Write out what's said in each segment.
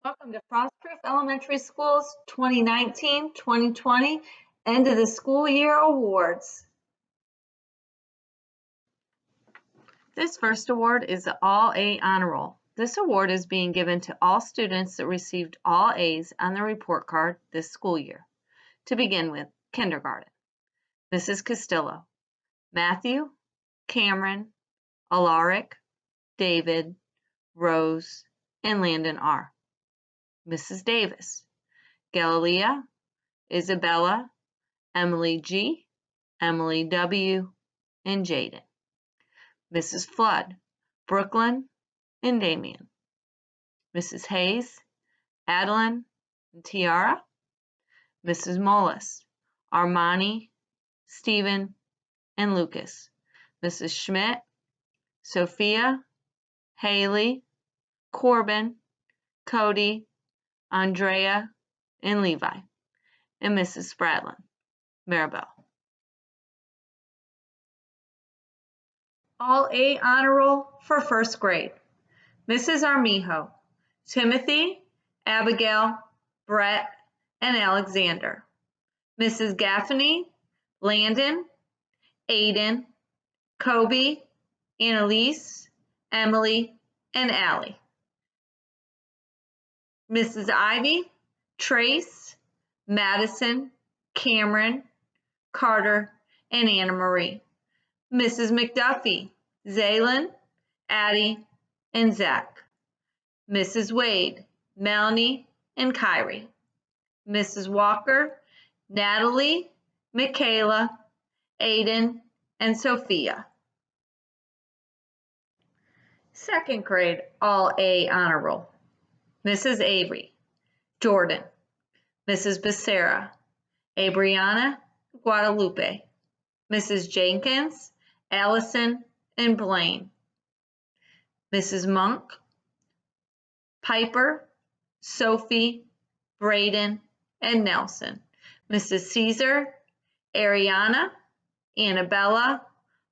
Welcome to FROSTPROOF Elementary School's 2019-2020 End of the School Year Awards. This first award is the All A Honor Roll. This award is being given to all students that received all A's on their report card this school year. To begin with, kindergarten. Mrs. Castillo, Matthew, Cameron, Alaric, David, Rose, and Landon R. Mrs. Davis, Galilea, Isabella, Emily G, Emily W, and Jaden. Mrs. Flood, Brooklyn, and Damien. Mrs. Hayes, Adeline, and Tiara. Mrs. Mullis, Armani, Stephen, and Lucas. Mrs. Schmidt, Sophia, Haley, Corbin, Cody, Andrea, and Levi, and Mrs. Spradlin, Maribel. All A Honor Roll for first grade. Mrs. Armijo, Timothy, Abigail, Brett, and Alexander. Mrs. Gaffney, Landon, Aiden, Kobe, Annalise, Emily, and Allie. Mrs. Ivy, Trace, Madison, Cameron, Carter, and Anna Marie. Mrs. McDuffie, Zaylin, Addie, and Zach. Mrs. Wade, Melanie, and Kyrie. Mrs. Walker, Natalie, Michaela, Aiden, and Sophia. Second grade All A Honor Roll. Mrs. Avery, Jordan, Mrs. Becerra, Abriana, Guadalupe, Mrs. Jenkins, Allison, and Blaine. Mrs. Monk, Piper, Sophie, Braden, and Nelson. Mrs. Caesar, Ariana, Annabella,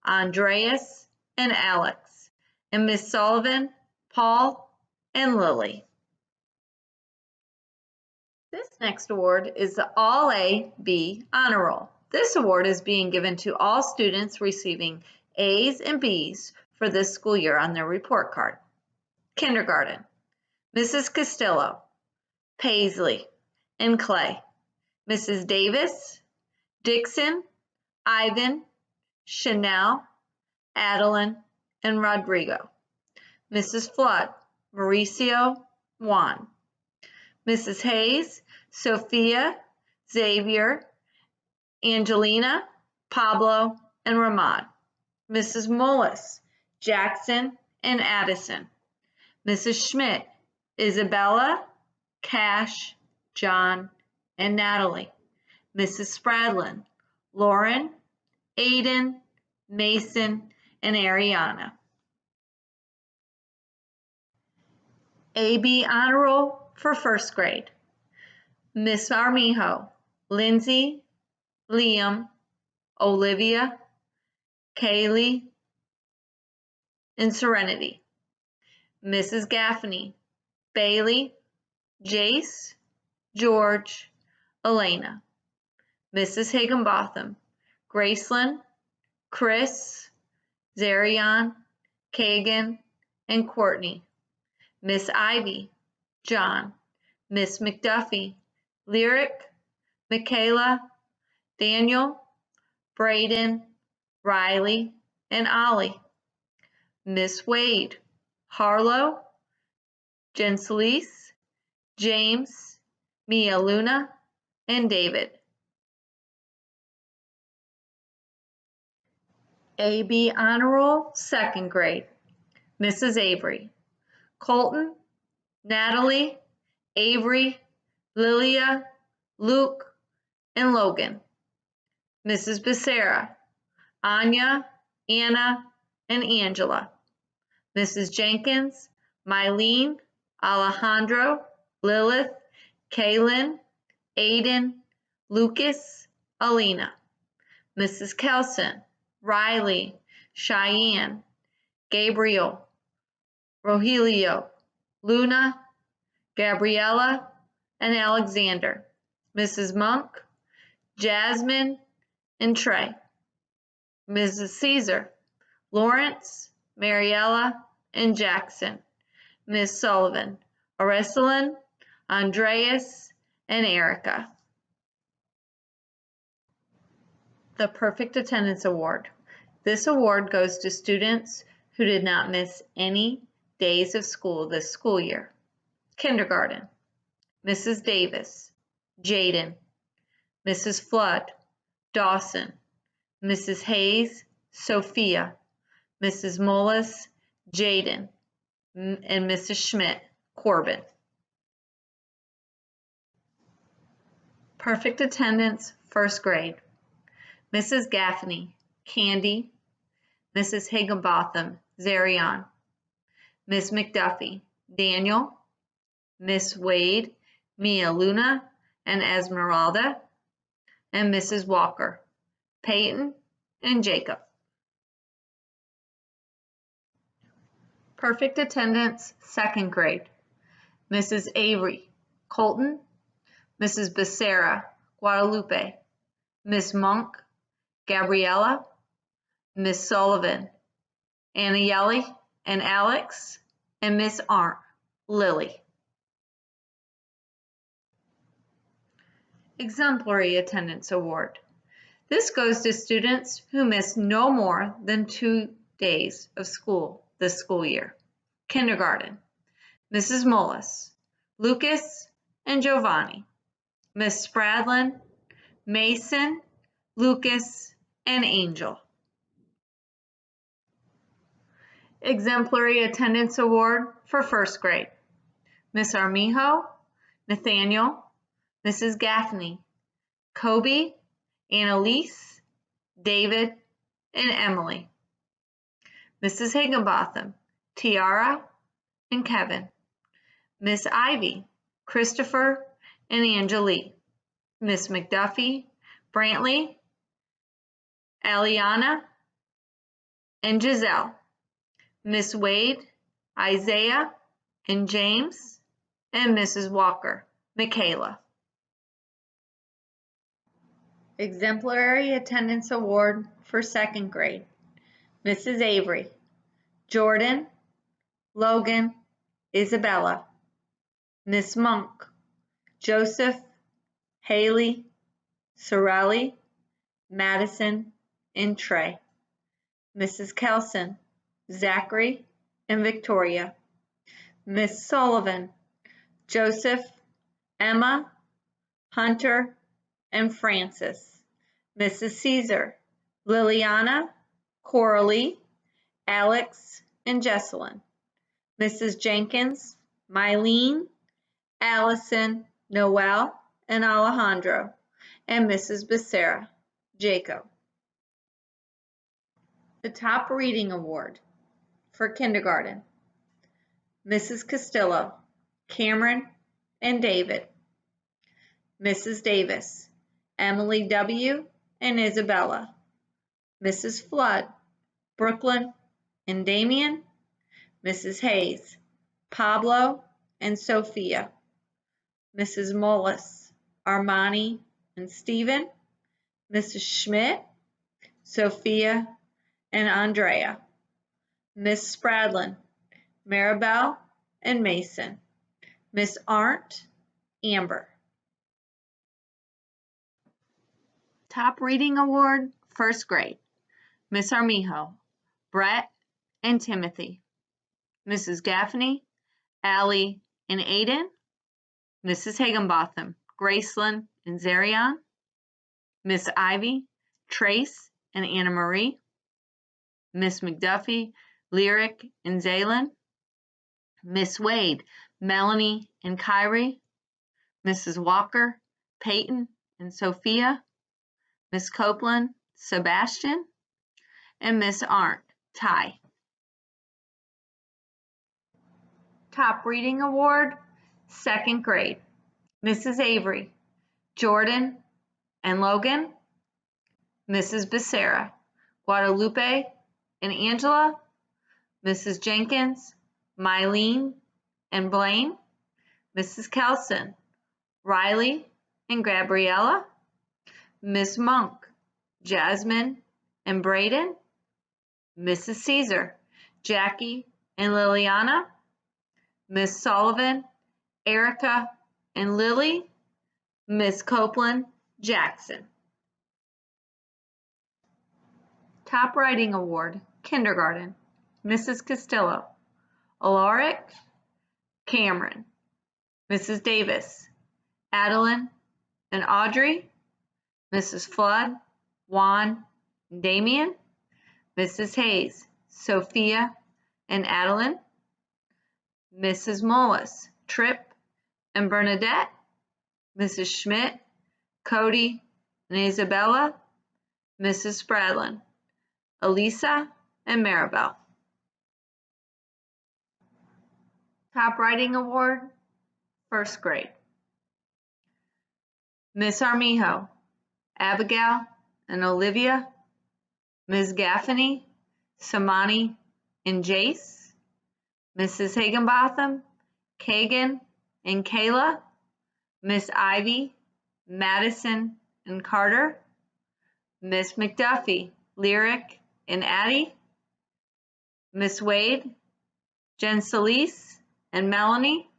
Andreas, and Alex. And Miss Sullivan, Paul, and Lily. This next award is the All A B Honor Roll. This award is being given to all students receiving A's and B's for this school year on their report card. Kindergarten, Mrs. Castillo, Paisley, and Clay. Mrs. Davis, Dixon, Ivan, Chanel, Adeline, and Rodrigo. Mrs. Flood, Mauricio, Juan. Mrs. Hayes, Sophia, Xavier, Angelina, Pablo, and Ramad. Mrs. Mullis, Jackson, and Addison. Mrs. Schmidt, Isabella, Cash, John, and Natalie. Mrs. Spradlin, Lauren, Aiden, Mason, and Ariana. AB Honor Roll for first grade. Miss Armijo, Lindsay, Liam, Olivia, Kaylee, and Serenity. Mrs. Gaffney, Bailey, Jace, George, Elena. Mrs. Higginbotham, Graceland, Chris, Zarion, Kagan, and Courtney. Miss Ivy, John. Miss McDuffie, Lyric, Michaela, Daniel, Braden, Riley, and Ollie. Miss Wade, Harlow, Jenselise, James, Mia Luna, and David. AB Honor Roll, second grade. Mrs. Avery, Colton, Natalie, Avery, Lilia, Luke, and Logan. Mrs. Becerra, Anya, Anna, and Angela. Mrs. Jenkins, Mylene, Alejandro, Lilith, Kaylin, Aiden, Lucas, Alina. Mrs. Kelson, Riley, Cheyenne, Gabriel, Rogelio, Luna, Gabriella, and Alexander. Mrs. Monk, Jasmine, and Trey. Mrs. Caesar, Lawrence, Mariella, and Jackson. Ms. Sullivan, Aresalin, Andreas, and Erica. The Perfect Attendance Award. This award goes to students who did not miss any days of school this school year. Kindergarten, Mrs. Davis, Jaden, Mrs. Flood, Dawson, Mrs. Hayes, Sophia, Mrs. Mullis, Jaden, and Mrs. Schmidt, Corbin. Perfect attendance, first grade. Mrs. Gaffney, Candy, Mrs. Higginbotham, Zarion, Miss McDuffie, Daniel, Miss Wade, Mia Luna, and Esmeralda, and Mrs. Walker, Peyton, and Jacob. Perfect attendance, second grade. Mrs. Avery, Colton, Mrs. Becerra, Guadalupe, Miss Monk, Gabriella, Miss Sullivan, Anayeli and Alex, and Miss Arndt, Lily. Exemplary Attendance Award. This goes to students who missed no more than 2 days of school this school year. Kindergarten, Mrs. Mullis, Lucas, and Giovanni, Miss Spradlin, Mason, Lucas, and Angel. Exemplary Attendance Award for first grade. Miss Armijo, Nathaniel, Mrs. Gaffney, Kobe, Annalise, David, and Emily. Mrs. Higginbotham, Tiara, and Kevin. Miss Ivy, Christopher, and Angelie. Miss McDuffie, Brantley, Aliana, and Giselle. Miss Wade, Isaiah, and James, and Mrs. Walker, Michaela. Exemplary Attendance Award for second grade. Mrs. Avery, Jordan, Logan, Isabella, Miss Monk, Joseph, Haley, Sorelli, Madison, and Trey. Mrs. Kelson, Zachary, and Victoria. Miss Sullivan, Joseph, Emma, Hunter, and Francis. Mrs. Caesar, Liliana, Coralie, Alex, and Jesselyn. Mrs. Jenkins, Mylene, Allison, Noel, and Alejandro, and Mrs. Becerra, Jacob. The Top Reading Award for kindergarten. Mrs. Castillo, Cameron, and David. Mrs. Davis, Emily W., and Isabella. Mrs. Flood, Brooklyn, and Damien. Mrs. Hayes, Pablo, and Sophia. Mrs. Mullis, Armani, and Stephen. Mrs. Schmidt, Sophia, and Andrea. Miss Spradlin, Maribel, and Mason. Miss Arndt, Amber. Top Reading Award, first grade. Miss Armijo, Brett, and Timothy. Mrs. Gaffney, Allie, and Aiden. Mrs. Higginbotham, Gracelyn, and Zarion. Miss Ivy, Trace, and Anna Marie. Miss McDuffie, Lyric, and Zaylin. Miss Wade, Melanie, and Kyrie. Mrs. Walker, Peyton, and Sophia. Miss Copeland, Sebastian, and Miss Arndt, Ty. Top Reading Award, second grade. Mrs. Avery, Jordan, and Logan. Mrs. Becerra, Guadalupe, and Angela. Mrs. Jenkins, Mylene, and Blaine. Mrs. Kelson, Riley and Gabriella, Miss Monk, Jasmine and Braden, Mrs. Caesar, Jackie and Liliana, Miss Sullivan, Erica and Lily, Miss Copeland, Jackson. Top Writing Award, Kindergarten, Mrs. Castillo, Alaric, Cameron, Mrs. Davis, Adeline and Audrey, Mrs. Flood, Juan and Damien, Mrs. Hayes, Sophia and Adeline, Mrs. Mullis, Tripp and Bernadette, Mrs. Schmidt, Cody and Isabella, Mrs. Spradlin, Elisa and Maribel. Top Writing Award, First Grade, Miss Armijo, Abigail and Olivia, Ms. Gaffney, Samani and Jace, Mrs. Higginbotham, Kagan and Kayla, Miss Ivy, Madison and Carter, Miss McDuffie, Lyric and Addie, Miss Wade, Jen Solis and Melanie,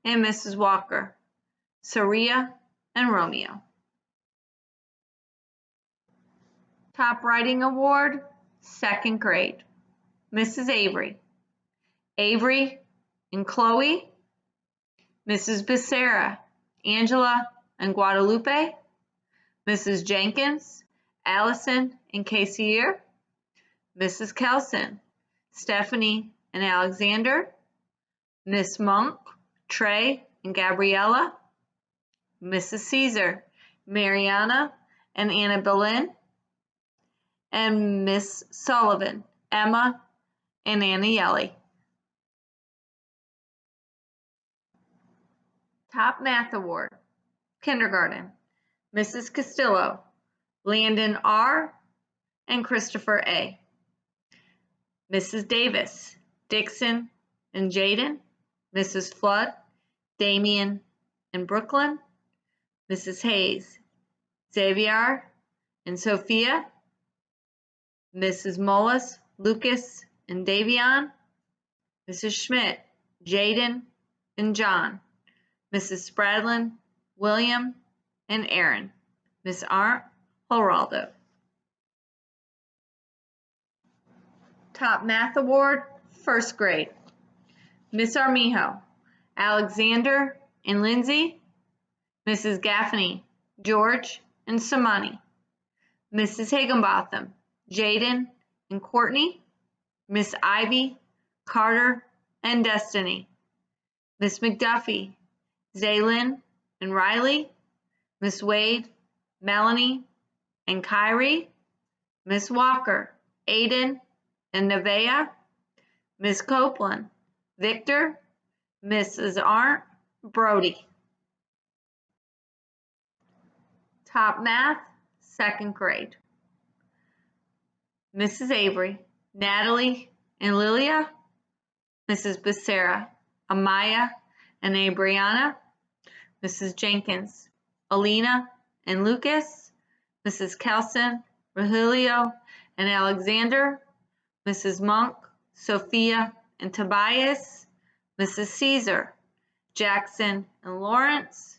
and Mrs. Walker, Saria and Romeo. Top Writing Award, Second Grade, Mrs. Avery, Avery and Chloe, Mrs. Becerra, Angela and Guadalupe, Mrs. Jenkins, Allison and Casier, Mrs. Kelson, Stephanie and Alexander, Miss Monk, Trey and Gabriella, Mrs. Caesar, Mariana and Anna Boleyn, and Miss Sullivan, Emma and Anna Yelly. Top Math Award, Kindergarten, Mrs. Castillo, Landon R. and Christopher A. Mrs. Davis, Dixon and Jaden, Mrs. Flood, Damien and Brooklyn, Mrs. Hayes, Xavier and Sophia, Mrs. Mullis, Lucas and Davion, Mrs. Schmidt, Jaden and John, Mrs. Spradlin, William and Aaron, Miss Arndt, Geraldo. Top Math Award, First Grade, Miss Armijo, Alexander and Lindsay, Mrs. Gaffney, George and Samani, Mrs. Higginbotham, Jaden and Courtney, Miss Ivy, Carter and Destiny, Miss McDuffie, Zaylin and Riley, Miss Wade, Melanie and Kyrie, Miss Walker, Aiden and Nevaeh, Miss Copeland, Victor, Mrs. Arndt, Brody. Top Math, Second Grade, Mrs. Avery, Natalie and Lilia, Mrs. Becerra, Amaya and Abriana, Mrs. Jenkins, Alina and Lucas, Mrs. Kelson, Rogelio and Alexander, Mrs. Monk, Sophia and Tobias, Mrs. Caesar, Jackson and Lawrence,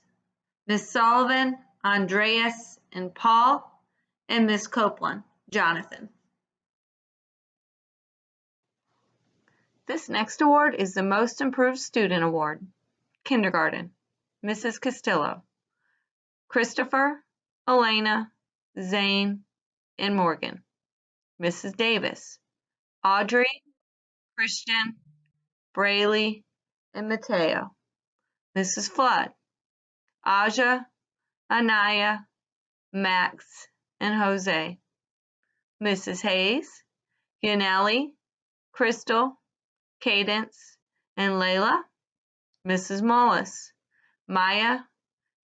Miss Sullivan, Andreas and Paul, and Miss Copeland, Jonathan. This next award is the Most Improved Student Award, Kindergarten, Mrs. Castillo, Christopher, Elena, Zane, and Morgan, Mrs. Davis, Audrey, Christian, Braley, and Mateo, Mrs. Flood, Aja, Anaya, Max, and Jose, Mrs. Hayes, Yaneli, Crystal, Cadence, and Layla, Mrs. Mullis, Maya,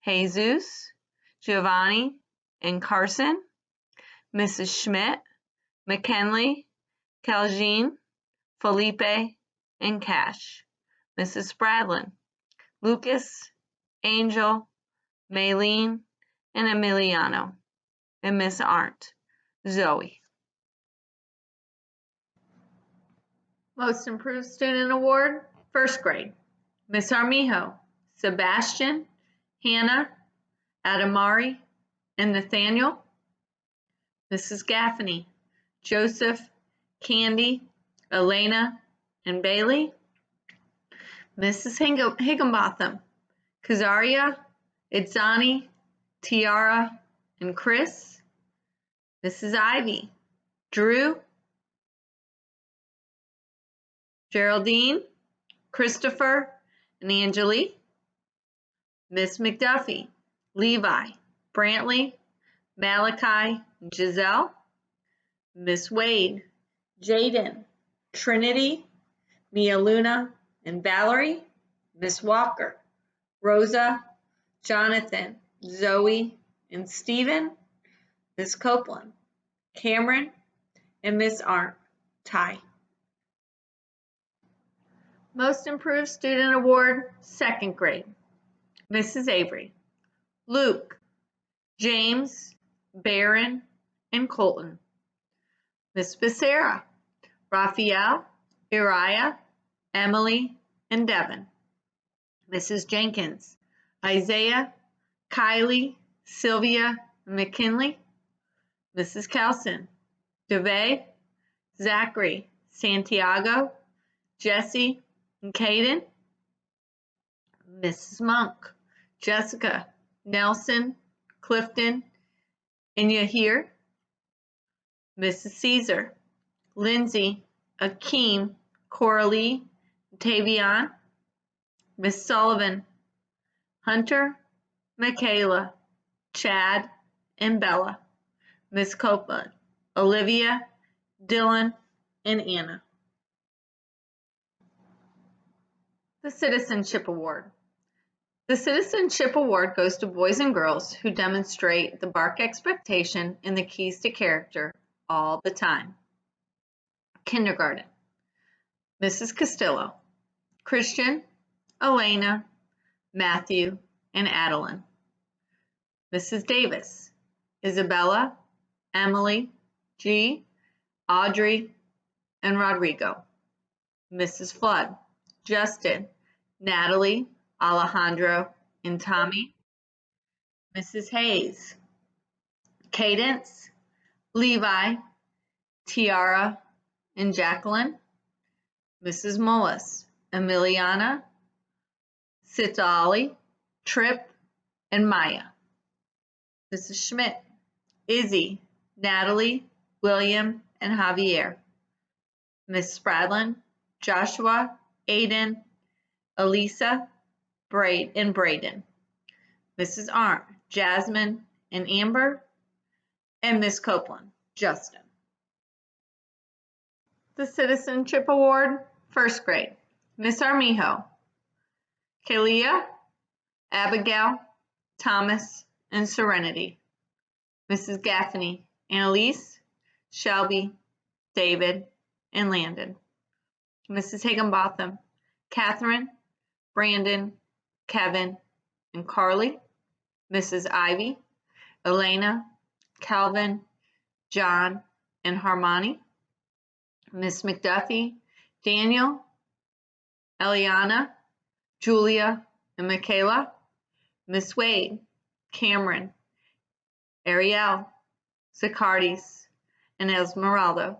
Jesus, Giovanni, and Carson, Mrs. Schmidt, McKinley, Caljean, Felipe, and Cash, Mrs. Spradlin, Lucas, Angel, Maylene, and Emiliano. And Miss Arndt, Zoe. Most Improved Student Award, first grade. Miss Armijo, Sebastian, Hannah, Adamari, and Nathaniel. Mrs. Gaffney, Joseph, Candy, Elena, and Bailey. Mrs. Higginbotham, Kazaria, Idzani, Tiara, and Chris. Mrs. Ivy, Drew, Geraldine, Christopher, and Angelique. Miss McDuffie, Levi, Brantley, Malachi, and Giselle. Miss Wade, Jaden, Trinity, Mia Luna, and Valerie. Miss Walker, Rosa, Jonathan, Zoe, and Stephen. Miss Copeland, Cameron, and Miss Arndt, Ty. Most Improved Student Award, second grade. Mrs. Avery, Luke, James, Barron, and Colton. Miss Becerra, Raphael, Uriah, Emily, and Devin. Mrs. Jenkins, Isaiah, Kylie, Sylvia, and McKinley. Mrs. Kelson, Devay, Zachary, Santiago, Jesse, and Caden. Mrs. Monk, Jessica, Nelson, Clifton, and Yahir. Mrs. Caesar, Lindsay, Akeem, Coralie, Tavion. Miss Sullivan, Hunter, Michaela, Chad, and Bella. Miss Copeland, Olivia, Dylan, and Anna. The Citizenship Award. The Citizenship Award goes to boys and girls who demonstrate the BARC expectation and the keys to character all the time. Kindergarten. Mrs. Castillo, Christian, Elena, Matthew, and Adeline. Mrs. Davis, Isabella, Emily, G, Audrey, and Rodrigo. Mrs. Flood, Justin, Natalie, Alejandro, and Tommy. Mrs. Hayes, Cadence, Levi, Tiara, and Jacqueline. Mrs. Mullis, Emiliana, Sitali, Tripp, and Maya. Mrs. Schmidt, Izzy, Natalie, William, and Javier. Miss Spradlin, Joshua, Aiden, Elisa, and Braden. Mrs. Arndt, Jasmine, and Amber. And Miss Copeland, Justin. The Citizenship Award, first grade. Miss Armijo, Kalia, Abigail, Thomas, and Serenity. Mrs. Gaffney, Annalise, Shelby, David, and Landon. Mrs. Higginbotham, Catherine, Brandon, Kevin, and Carly. Mrs. Ivy, Elena, Calvin, John, and Harmony. Miss McDuffie, Daniel, Eliana, Julia, and Michaela. Miss Wade, Cameron, Ariel, Zacardis, and Esmeralda.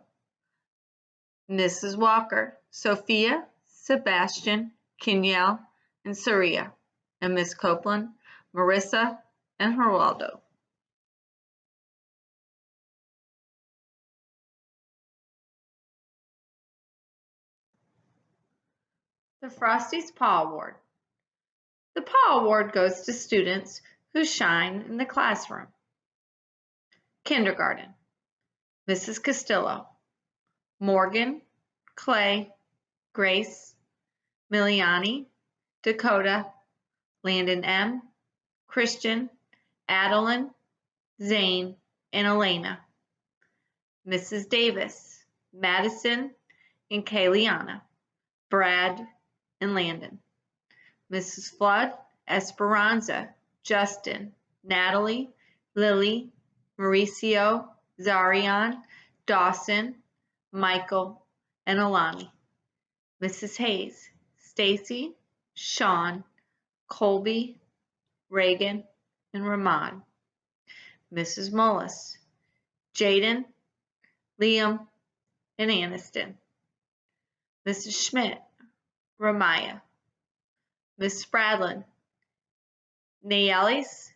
Mrs. Walker, Sophia, Sebastian, Kenyel, and Saria. And Miss Copeland, Marissa, and Geraldo. The Frosty's Paw Award. The Paw Award goes to students who shine in the classroom. Kindergarten. Mrs. Castillo, Morgan, Clay, Grace, Miliani, Dakota, Landon M., Christian, Adeline, Zane, and Elena. Mrs. Davis, Madison, and Kayliana, Brad, and Landon. Mrs. Flood, Esperanza, Justin, Natalie, Lily, Mauricio, Zarian, Dawson, Michael, and Alani. Mrs. Hayes, Stacy, Sean, Colby, Reagan, and Ramon. Mrs. Mullis, Jaden, Liam, and Aniston. Mrs. Schmidt, Ramaya. Miss Spradlin, Nayelis,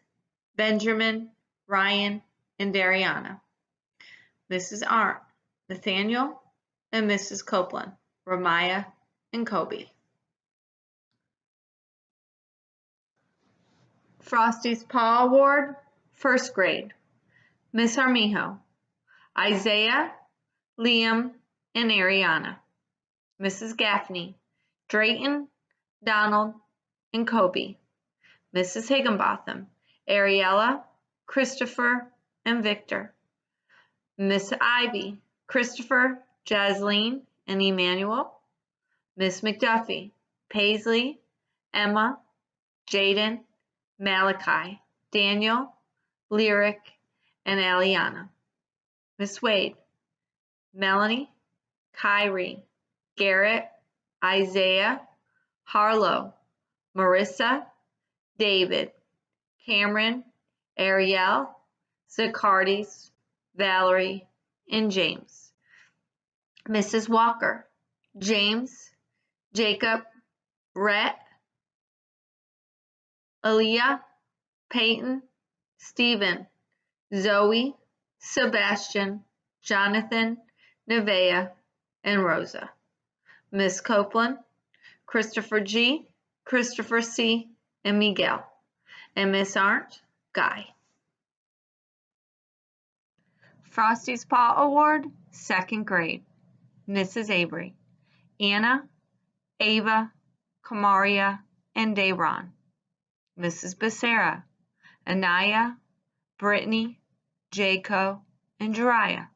Benjamin, Ryan, and Dariana. Mrs. Arndt, Nathaniel, and Mrs. Copeland, Ramaya, and Kobe. Frosty's Paw Award, first grade. Miss Armijo, Isaiah, Liam, and Ariana. Mrs. Gaffney, Drayton, Donald, and Kobe. Mrs. Higginbotham, Ariella, Christopher, and Victor. Miss Ivy, Christopher, Jasleen, and Emmanuel. Miss McDuffie, Paisley, Emma, Jaden, Malachi, Daniel, Lyric, and Aliana. Miss Wade, Melanie, Kyrie, Garrett, Isaiah, Harlow, Marissa, David, Cameron, Ariel, Zacardis, Valerie, and James. Mrs. Walker, James, Jacob, Rhett, Aaliyah, Peyton, Stephen, Zoe, Sebastian, Jonathan, Nevaeh, and Rosa. Miss Copeland, Christopher G., Christopher C., and Miguel. And Miss Arndt, Guy. Frosty's Paw Award, second grade. Mrs. Avery, Anna, Ava, Kamaria, and Dayron. Mrs. Becerra, Anaya, Brittany, Jaco, and Jariah.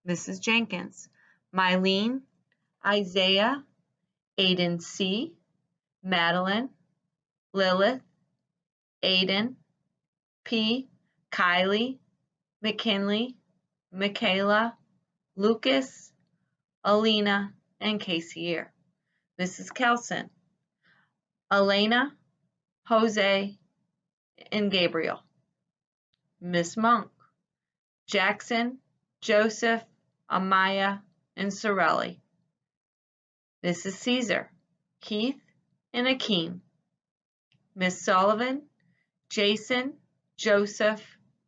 Mrs. Jenkins, Mylene, Isaiah, Aiden C., Madeline, Lilith, Aiden, P., Kylie, McKinley, Michaela, Lucas, Alina, and Casey. Mrs. Kelson, Elena, Jose, and Gabriel. Miss Monk, Jackson, Joseph, Amaya, and Sorelli. Mrs. Caesar, Keith, and Akeem. Miss Sullivan, Jason, Joseph,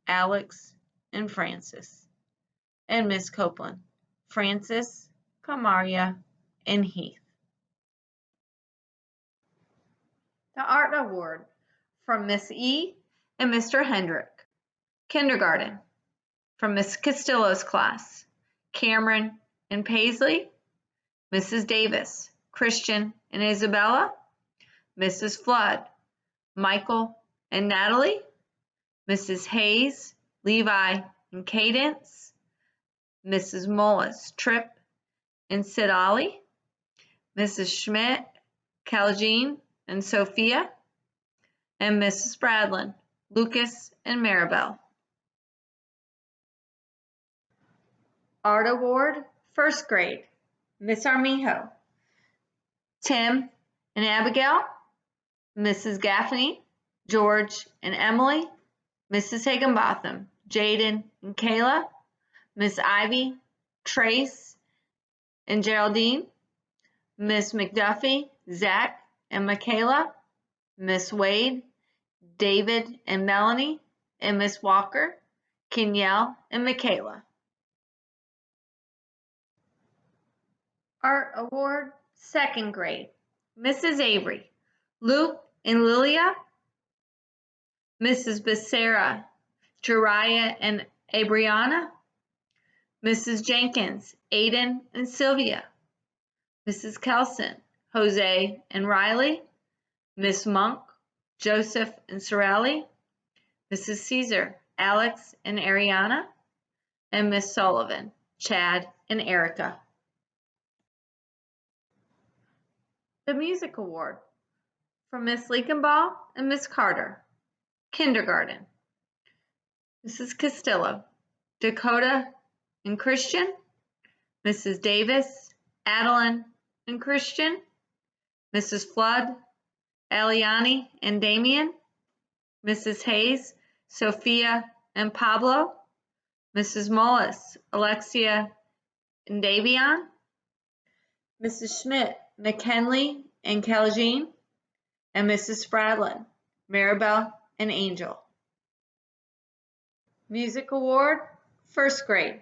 Alex, and Francis. And Miss Copeland, Francis, Kamaria, and Heath. The Art Award from Miss E. and Mr. Hendrick. Kindergarten, from Miss Castillo's class, Cameron and Paisley. Mrs. Davis, Christian and Isabella. Mrs. Flood, Michael and Natalie. Mrs. Hayes, Levi and Cadence. Mrs. Mullis, Tripp and Sidali. Mrs. Schmidt, Caljean and Sophia. And Mrs. Spradlin, Lucas and Maribel. Art Award, first grade. Miss Armijo, Tim and Abigail. Mrs. Gaffney, George and Emily. Mrs. Higginbotham, Jaden and Kayla. Miss Ivy, Trace and Geraldine. Miss McDuffie, Zach and Michaela. Miss Wade, David and Melanie. And Miss Walker, Kenyelle and Michaela. Art Award, second grade. Mrs. Avery, Luke and Lilia. Mrs. Becerra, Jariah and Abriana. Mrs. Jenkins, Aiden and Sylvia. Mrs. Kelson, Jose and Riley. Miss Monk, Joseph and Sorelli. Mrs. Caesar, Alex and Ariana. And Miss Sullivan, Chad and Erica. The Music Award from Miss Leakenbaugh and Miss Carter. Kindergarten. Mrs. Castillo, Dakota and Christian. Mrs. Davis, Adeline and Christian. Mrs. Flood, Eliani and Damien. Mrs. Hayes, Sophia and Pablo. Mrs. Mullis, Alexia and Davion. Mrs. Schmidt, McKinley and Keljean. And Mrs. Spradlin, Maribel and Angel. Music Award, first grade.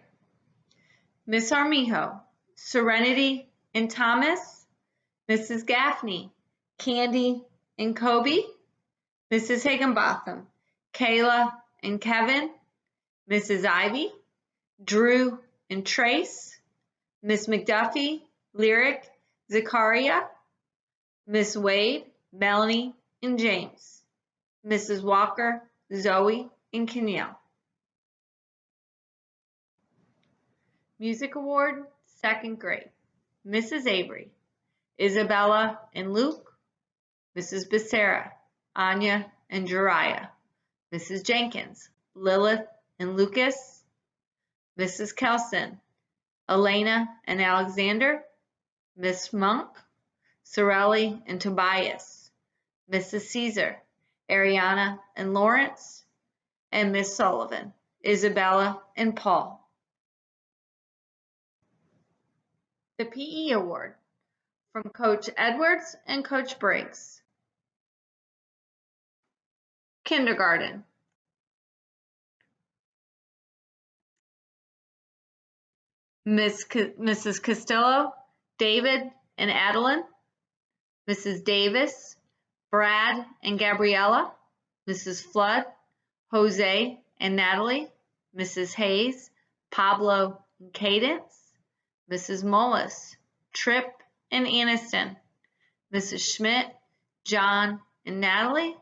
Miss Armijo, Serenity and Thomas. Mrs. Gaffney, Candy and Kobe. Mrs. Higginbotham, Kayla and Kevin. Mrs. Ivy, Drew and Trace. Miss McDuffie, Lyric, Zachariah. Miss Wade, Melanie and James. Mrs. Walker, Zoe and Keneal. Music Award, second grade. Mrs. Avery, Isabella and Luke. Mrs. Becerra, Anya and Jariah. Mrs. Jenkins, Lilith and Lucas. Mrs. Kelson, Elena and Alexander. Miss Monk, Sorelli and Tobias. Mrs. Caesar, Ariana and Lawrence. And Miss Sullivan, Isabella and Paul. The PE Award from Coach Edwards and Coach Briggs. Kindergarten. Mrs. Castillo, David and Adeline. Mrs. Davis, Brad and Gabriella. Mrs. Flood, Jose and Natalie. Mrs. Hayes, Pablo and Cadence. Mrs. Mullis, Tripp and Aniston. Mrs. Schmidt, John and Natalie.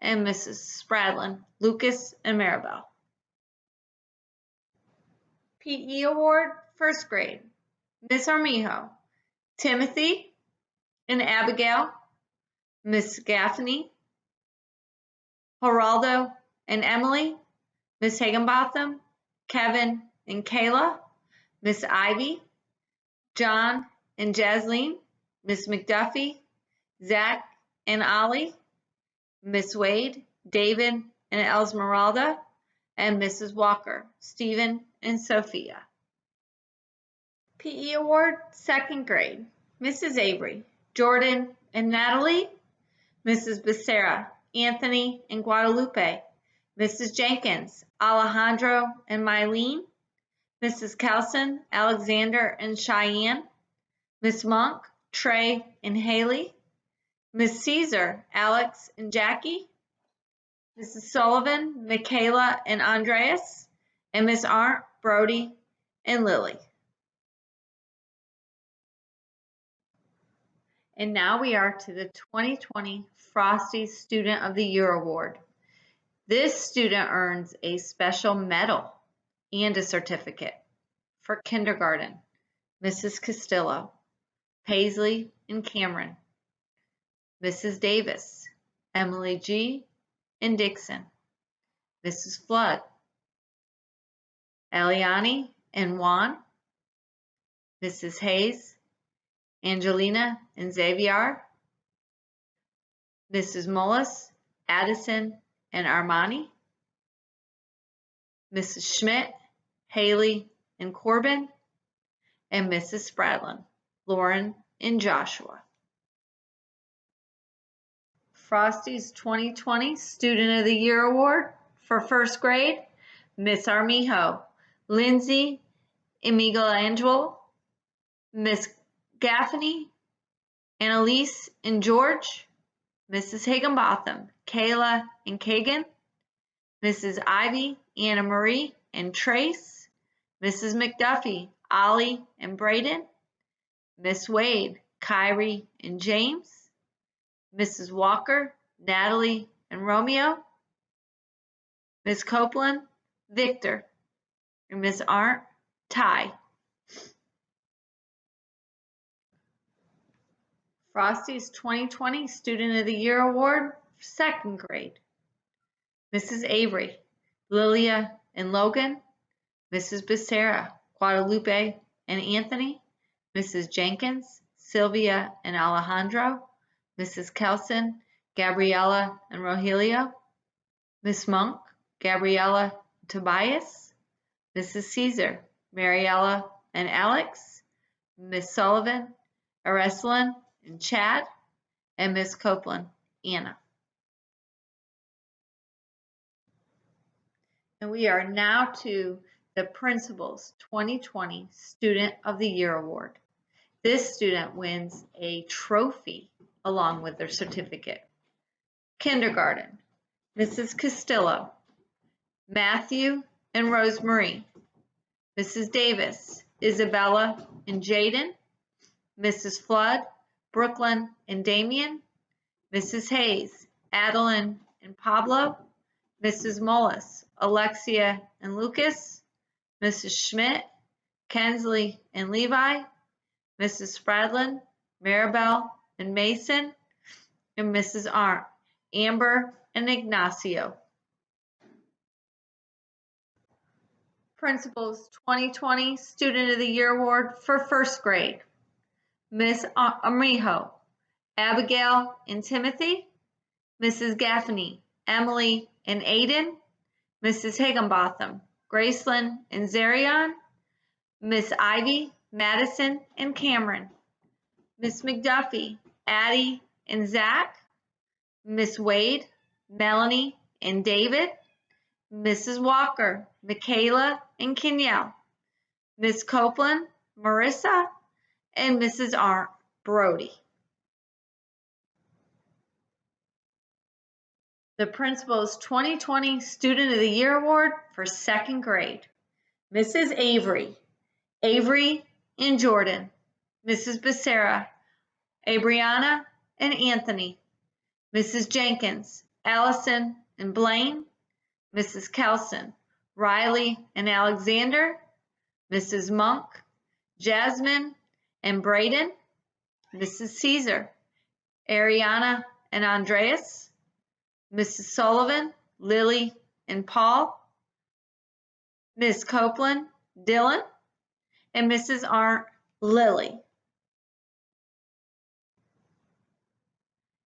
And Mrs. Spradlin, Lucas and Maribel. PE Award, first grade. Miss Armijo, Timothy and Abigail. Miss Gaffney, Geraldo and Emily. Miss Higginbotham, Kevin and Kayla. Miss Ivy, John and Jasleen. Miss McDuffie, Zach and Ollie. Miss Wade, David and Esmeralda. And Mrs. Walker, Stephen and Sophia. PE Award, second grade. Mrs. Avery, Jordan and Natalie. Mrs. Becerra, Anthony and Guadalupe. Mrs. Jenkins, Alejandro and Mylene. Mrs. Kelson, Alexander and Cheyenne. Miss Monk, Trey and Haley. Miss Caesar, Alex and Jackie. Mrs. Sullivan, Michaela and Andreas. And Miss Arndt, Brody and Lily. And now we are to the 2020 Frosty Student of the Year Award. This student earns a special medal and a certificate. For kindergarten, Mrs. Castillo, Paisley and Cameron. Mrs. Davis, Emily G. and Dixon. Mrs. Flood, Eliani and Juan. Mrs. Hayes, Angelina and Xavier. Mrs. Mullis, Addison and Armani. Mrs. Schmidt, Haley and Corbin. And Mrs. Spradlin, Lauren and Joshua. Frosty's 2020 Student of the Year Award for first grade, Miss Armijo, Lindsay and Miguelangelo. Miss Gaffney, Annalise and George. Mrs. Higginbotham, Kayla and Kagan. Mrs. Ivy, Anna Marie and Trace. Mrs. McDuffie, Ollie and Braden. Miss Wade, Kyrie and James. Mrs. Walker, Natalie and Romeo. Miss Copeland, Victor. And Miss Arndt, Ty. Frosty's 2020 Student of the Year Award, 2nd grade. Mrs. Avery, Lilia and Logan. Mrs. Becerra, Guadalupe and Anthony. Mrs. Jenkins, Sylvia and Alejandro. Mrs. Kelson, Gabriella and Rogelio. Miss Monk, Gabriella and Tobias. Mrs. Caesar, Mariella and Alex. Miss Sullivan, Areslin and Chad. And Miss Copeland, Anna. And we are now to the Principal's 2020 Student of the Year Award. This student wins a trophy along with their certificate. Kindergarten, Mrs. Castillo, Matthew and Rosemarie. Mrs. Davis, Isabella and Jaden. Mrs. Flood, Brooklyn and Damien. Mrs. Hayes, Adeline and Pablo. Mrs. Mullis, Alexia and Lucas. Mrs. Schmidt, Kensley and Levi. Mrs. Spradlin, Maribel and Mason. And Mrs. Arndt, Amber and Ignacio. Principal's 2020 Student of the Year Award for 1st grade. Miss Amijo, Abigail and Timothy. Mrs. Gaffney, Emily and Aiden. Mrs. Higginbotham, Gracelyn and Zarion. Miss Ivy, Madison and Cameron. Miss McDuffie, Addie and Zach. Miss Wade, Melanie and David. Mrs. Walker, Michaela and Kenyelle. Miss Copeland, Marissa, and Mrs. Arndt, Brody. The Principal's 2020 Student of the Year Award for 2nd grade. Mrs. Avery, Avery and Jordan. Mrs. Becerra, Abriana and Anthony. Mrs. Jenkins, Allison and Blaine. Mrs. Kelson, Riley and Alexander. Mrs. Monk, Jasmine and Braden. Mrs. Caesar, Ariana and Andreas. Mrs. Sullivan, Lily and Paul. Miss Copeland, Dylan. And Mrs. Arndt, Lily.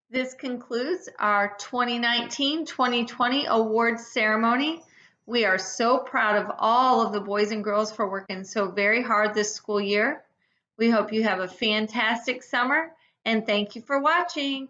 This concludes our 2019-2020 awards ceremony. We are so proud of all of the boys and girls for working so very hard this school year. We hope you have a fantastic summer, and thank you for watching.